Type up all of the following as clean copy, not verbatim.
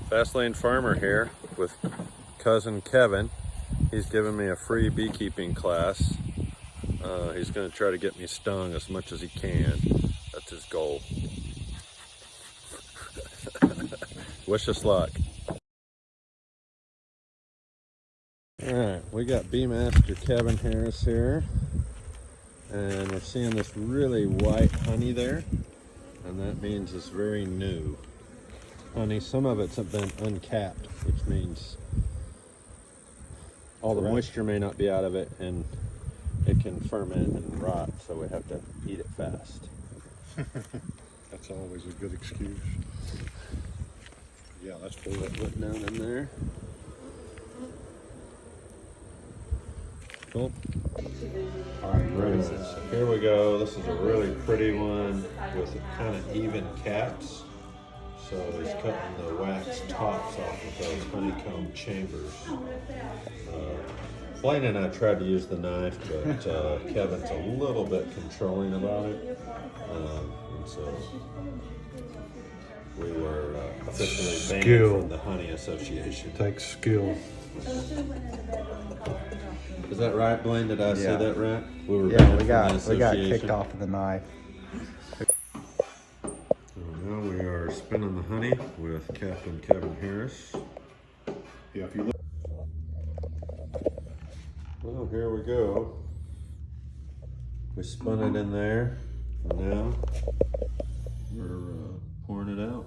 Fast Lane Farmer here with cousin Kevin. He's giving me a free beekeeping class. He's going to try to get me stung as much as he can. That's his goal. Wish us luck. Alright, we got Bee Master Kevin Harris here. And we're seeing this really white honey there. And that means it's very new honey. Some of it's been uncapped, which means all the moisture may not be out of it and it can ferment and rot, so we have to eat it fast. That's always a good excuse. Yeah, that's full. Put down in there. Cool. All right, ready. Here we go. This is a really pretty one with kind of even caps. So he's cutting the wax tops off of those honeycomb chambers. Blaine and I tried to use the knife, but Kevin's a little bit controlling about it. And so we were officially banned from the Honey Association. Takes skill. Is that right, Blaine? Did I say that right? We were we got kicked off of the knife. Now we are spinning the honey with Captain Kevin Harris. Yeah, if you look. Well, here we go. We spun it in there, and now we're pouring it out.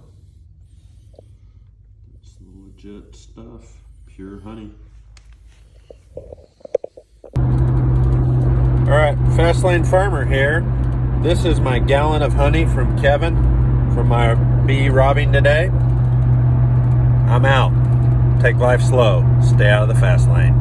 It's legit stuff, pure honey. All right, Fast Lane Farmer here. This is my gallon of honey from Kevin from my bee robbing today. I'm out. Take life slow. Stay out of the fast lane.